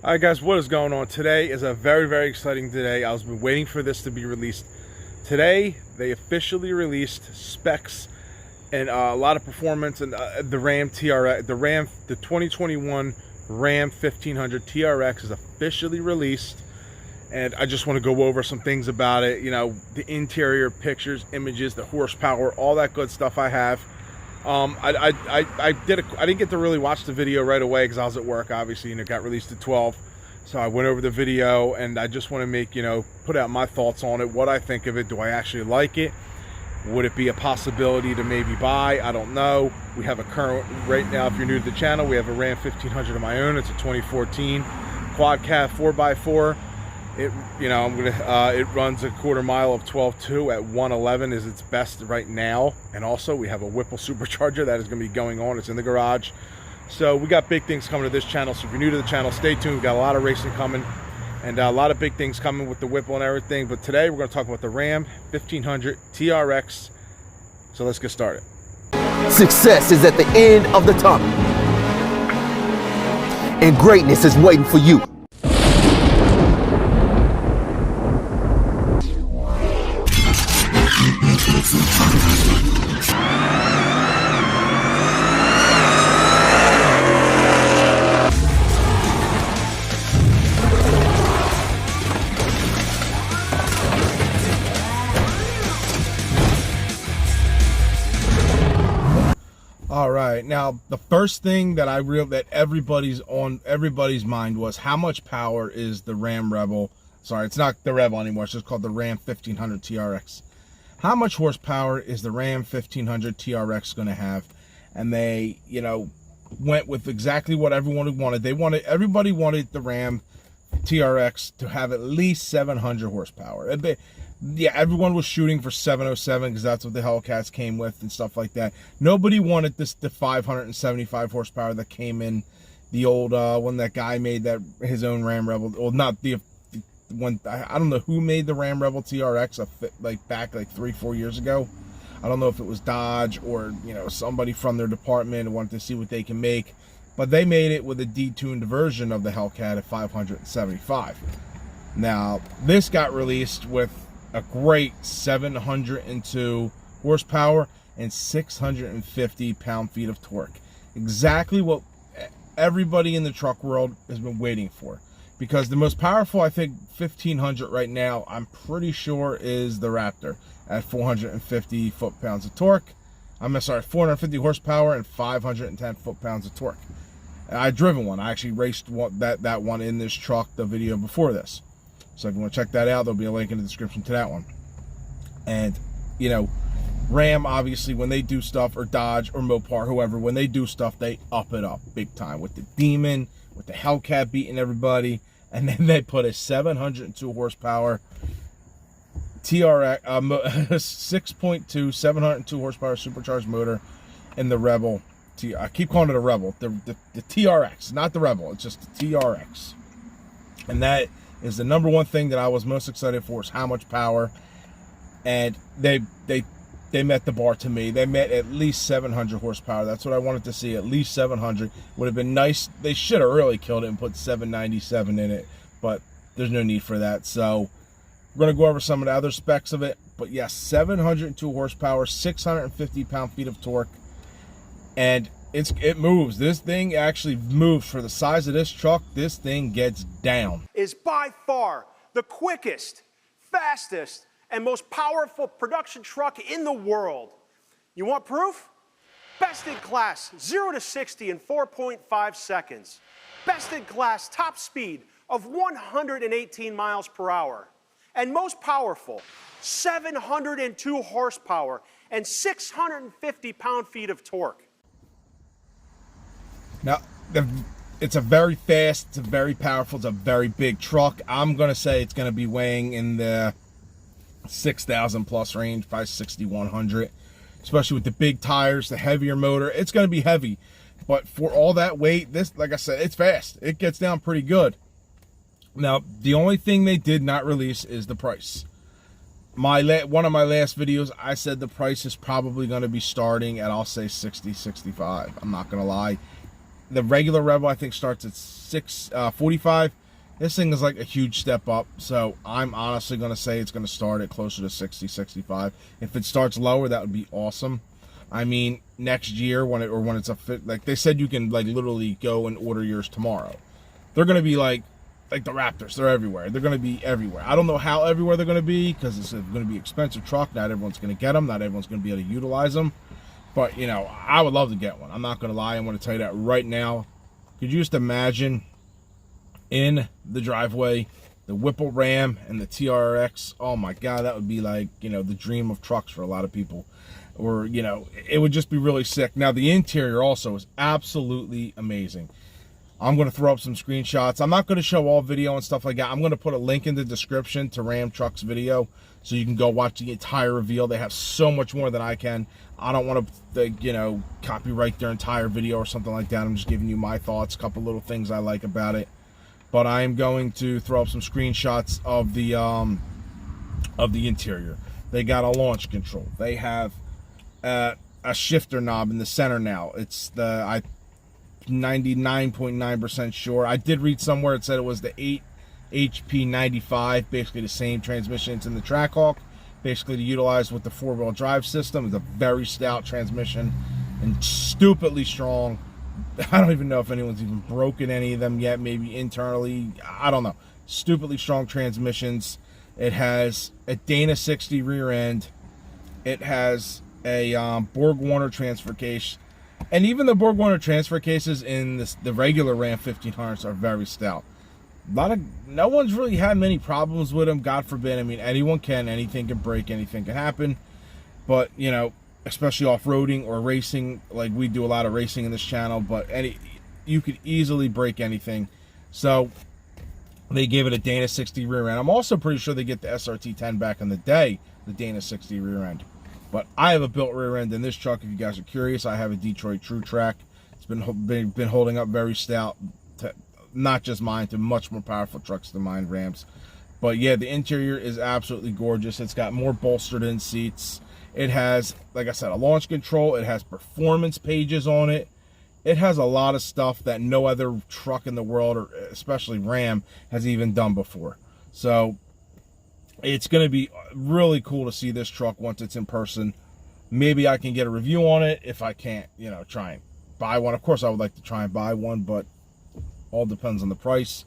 Alright guys, what is going on? Today is a very exciting day. I was been waiting for this to be released. Today, they officially released specs and a lot of performance and the Ram TRX, the 2021 Ram 1500 TRX is officially released. And I just want to go over some things about it. You know, the interior pictures, images, the horsepower, all that good stuff I have. I didn't get to really watch the video right away because I was at work, obviously, and it got released at 12. So I went over the video, and I just want to make, put out my thoughts on it, what I think of it. Do I actually like it? Would it be a possibility to maybe buy? I don't know. We have a current, right now, if you're new to the channel, we have a Ram 1500 of my own. It's a 2014 quad cab 4x4. It runs a quarter mile of 12.2 at 111 is its best right now. And also we have a Whipple supercharger that is going to be going on. It's in the garage. So we got big things coming to this channel. So if you're new to the channel, stay tuned. We've got a lot of racing coming and a lot of big things coming with the Whipple and everything. But today we're going to talk about the Ram 1500 TRX. So let's get started. Success is at the end of the tunnel, and greatness is waiting for you. All right, now the first thing that that everybody's mind was how much power is the Ram Rebel. Sorry, it's not the Rebel anymore. It's just called the Ram 1500 TRX. How much horsepower is the Ram 1500 TRX going to have? And they, went with exactly what everyone wanted. Everybody wanted the Ram TRX to have at least 700 horsepower. Yeah, everyone was shooting for 707 because that's what the Hellcats came with and stuff like that. Nobody wanted the 575 horsepower that came in the old when that guy made his own Ram Rebel. Well, not the one. I don't know who made the Ram Rebel TRX back 3-4 years ago. I don't know if it was Dodge or somebody from their department wanted to see what they can make, but they made it with a detuned version of the Hellcat at 575. Now this got released with a great 702 horsepower and 650 pound-feet of torque. Exactly what everybody in the truck world has been waiting for. Because the most powerful, I think, 1500 right now, I'm pretty sure, is the Raptor at 450 foot-pounds of torque. 450 horsepower and 510 foot-pounds of torque. And I've driven one. I actually raced that one in this truck, the video before this. So if you want to check that out, there'll be a link in the description to that one. And, Ram, obviously, when they do stuff, or Dodge, or Mopar, whoever, when they do stuff, they up it up big time. With the Demon, with the Hellcat beating everybody, and then they put a 702 horsepower TRX, 6.2, 702 horsepower supercharged motor in the Rebel. I keep calling it a Rebel. The TRX, not the Rebel. It's just the TRX. And that is the number one thing that I was most excited for, is how much power. And they met the bar to me. They met at least 700 horsepower. That's what I wanted to see, at least 700. Would have been nice. They should have really killed it and put 797 in it, but there's no need for that. So we're going to go over some of the other specs of it. But yes, 702 horsepower, 650 pound-feet of torque, and it moves. This thing actually moves. For the size of this truck, this thing gets down. Is by far the quickest, fastest, and most powerful production truck in the world. You want proof? Best in class, 0 to 60 in 4.5 seconds. Best in class top speed of 118 miles per hour. And most powerful, 702 horsepower and 650 pound-feet of torque. Now, it's a very fast, it's a very powerful, it's a very big truck. I'm going to say it's going to be weighing in the 6,000 plus range, probably 6,100. Especially with the big tires, the heavier motor. It's going to be heavy. But for all that weight, this, like I said, it's fast. It gets down pretty good. Now, the only thing they did not release is the price. One of my last videos, I said the price is probably going to be starting at, I'll say, 60, 65. I'm not going to lie. the regular Rebel, I think, starts at 645. This thing is like a huge step up, so I'm honestly going to say it's going to start at closer to 60, 65. If it starts lower, that would be awesome. I mean, next year when it's a fit, like they said, you can like literally go and order yours tomorrow. They're going to be like the Raptors. They're everywhere. They're going to be everywhere. I don't know how everywhere they're going to be, because it's going to be an expensive truck. Not everyone's going to get them. Not everyone's going to be able to utilize them. But, you know, I would love to get one. I'm not going to lie. I'm going to tell you that right now. Could you just imagine in the driveway, the Whipple Ram and the TRX? Oh my God, that would be like, you know, the dream of trucks for a lot of people. Or, you know, it would just be really sick. Now, the interior also is absolutely amazing. I'm going to throw up some screenshots. I'm not going to show all video and stuff like that. I'm going to put a link in the description to Ram Truck's video so you can go watch the entire reveal. They have so much more than I can. I don't want to, you know, copyright their entire video or something like that. I'm just giving you my thoughts, a couple little things I like about it. But I am going to throw up some screenshots of the interior. They got a launch control. They have a shifter knob in the center now. It's the 99.9% sure. I did read somewhere it said it was the 8 HP 95, basically the same transmission it's in the Trackhawk, basically to utilize with the 4-wheel drive system. It's a very stout transmission and stupidly strong. I don't even know if anyone's even broken any of them yet, maybe internally. I don't know. Stupidly strong transmissions. It has a Dana 60 rear end. It has a Borg-Warner transfer case. And even the Borg-Warner transfer cases in the regular Ram 1500s are very stout. No one's really had many problems with them, God forbid. I mean, anything can break, anything can happen. But, you know, especially off-roading or racing, like we do a lot of racing in this channel, but you could easily break anything. So they gave it a Dana 60 rear end. I'm also pretty sure they get the SRT10 back in the day, the Dana 60 rear end. But I have a built rear end in this truck. If you guys are curious, I have a Detroit True Track. It's been holding up very stout, to not just mine, to much more powerful trucks than mine, Rams. But yeah, the interior is absolutely gorgeous. It's got more bolstered in seats. It has, like I said, a launch control. It has performance pages on it. It has a lot of stuff that no other truck in the world, or especially Ram, has even done before. So it's going to be really cool to see this truck once it's in person. Maybe I can get a review on it. If I can't, you know, try and buy one. Of course, I would like to try and buy one, but all depends on the price.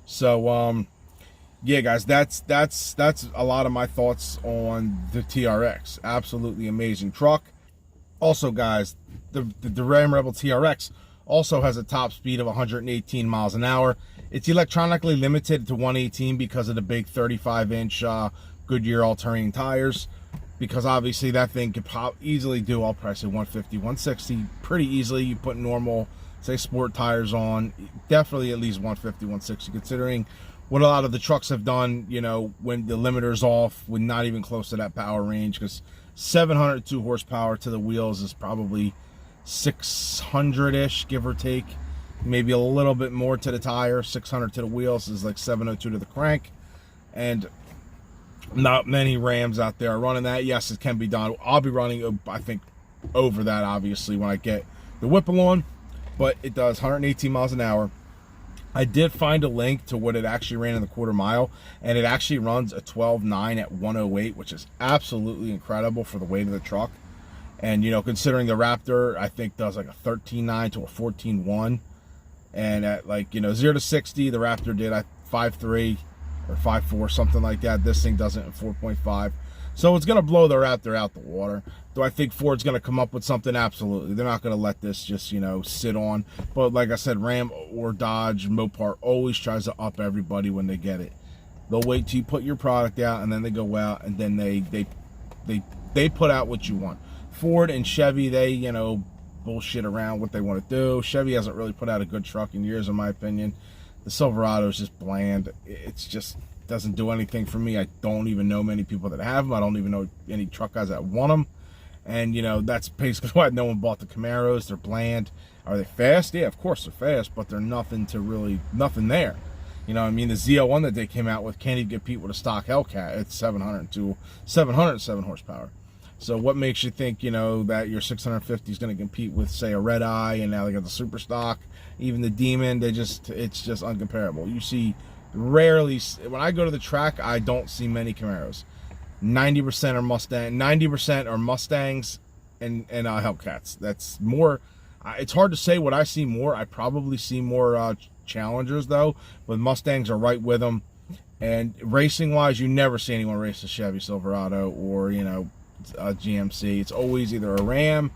So, yeah, guys, that's a lot of my thoughts on the TRX. Absolutely amazing truck. Also, guys, the Ram Rebel TRX also has a top speed of 118 miles an hour. It's electronically limited to 118 because of the big 35-inch Goodyear all-terrain tires. Because obviously that thing could easily do, I'll probably say 150, 160 pretty easily. You put normal, say, sport tires on, definitely at least 150, 160, considering what a lot of the trucks have done, you know, when the limiter's off, when not even close to that power range. Because 702 horsepower to the wheels is probably 600-ish, give or take. Maybe a little bit more to the tire. 600 to the wheels is like 702 to the crank. And not many Rams out there are running that. Yes, it can be done. I'll be running, I think, over that, obviously, when I get the Whipple on. But it does 118 miles an hour. I did find a link to what it actually ran in the quarter mile, and it actually runs a 12.9 at 108, which is absolutely incredible for the weight of the truck. And, you know, considering the Raptor, I think, does like a 13.9 to a 14.1. And at, like, you know, 0 to 60, the Raptor did 5.3 or 5.4, something like that. This thing does it in 4.5. So it's going to blow the Raptor out the water. Do I think Ford's going to come up with something? Absolutely. They're not going to let this just, you know, sit on. But like I said, Ram or Dodge, Mopar always tries to up everybody when they get it. They'll wait till you put your product out, and then they go out, and then they put out what you want. Ford and Chevy, they, you know, bullshit around what they want to do. Chevy hasn't really put out a good truck in years, in my opinion. The Silverado is just bland. It's just doesn't do anything for me. I don't even know many people that have them. I don't even know any truck guys that want them. And, you know, that's basically why no one bought the Camaros. They're bland. Are they fast? Yeah, of course they're fast, but they're nothing there. You know what I mean? The Z01 that they came out with can't even compete with a stock Hellcat. It's 707 horsepower. So what makes you think, you know, that your 650 is going to compete with, say, a Red Eye, and now they got the Super Stock, even the Demon? It's just uncomparable. You see rarely, when I go to the track, I don't see many Camaros. 90% are Mustang, 90% are Mustangs and Hellcats. That's more. It's hard to say what I see more. I probably see more Challengers though, but Mustangs are right with them. And racing wise, you never see anyone race a Chevy Silverado or, you know, a GMC. It's always either a Ram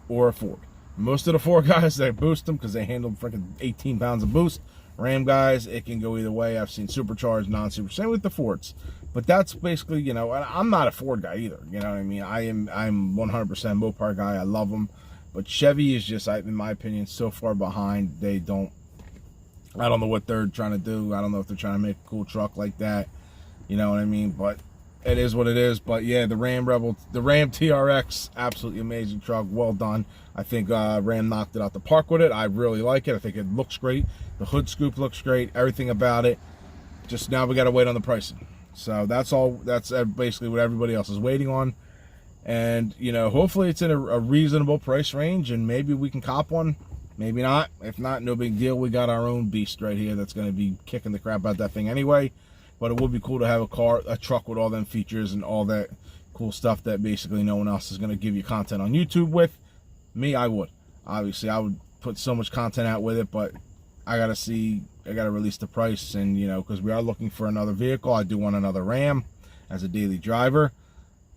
or a Ford. Most of the Ford guys, they boost them because they handle freaking 18 pounds of boost. Ram guys, it can go either way. I've seen supercharged, non-super. Same with the Fords. But that's basically, you know, I'm not a Ford guy either. You know what I mean? I'm 100% Mopar guy. I love them. But Chevy is just, in my opinion, so far behind. I don't know what they're trying to do. I don't know if they're trying to make a cool truck like that. You know what I mean? But it is what it is. But yeah, the Ram TRX, absolutely amazing truck. Well done. I think Ram knocked it out the park with it. I really like it. I think it looks great. The hood scoop looks great. Everything about it. Just now we got to wait on the pricing. So that's all. That's basically what everybody else is waiting on. And, you know, hopefully it's in a reasonable price range, and maybe we can cop one. Maybe not. If not, no big deal. We got our own beast right here that's going to be kicking the crap out of that thing anyway. But it would be cool to have a truck with all them features and all that cool stuff that basically no one else is going to give you content on YouTube with. Me, I would. Obviously, I would put so much content out with it, but I got to release the price, and, you know, because we are looking for another vehicle. I do want another Ram as a daily driver.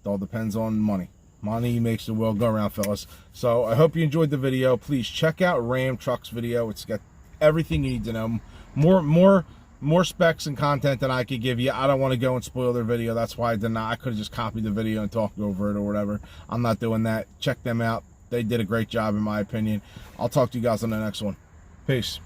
It all depends on money. Money makes the world go around, fellas. So I hope you enjoyed the video. Please check out Ram Trucks video. It's got everything you need to know. More specs and content than I could give you. I don't want to go and spoil their video. That's why I did not. I could have just copied the video and talked over it or whatever. I'm not doing that. Check them out. They did a great job in my opinion. I'll talk to you guys on the next one. Peace.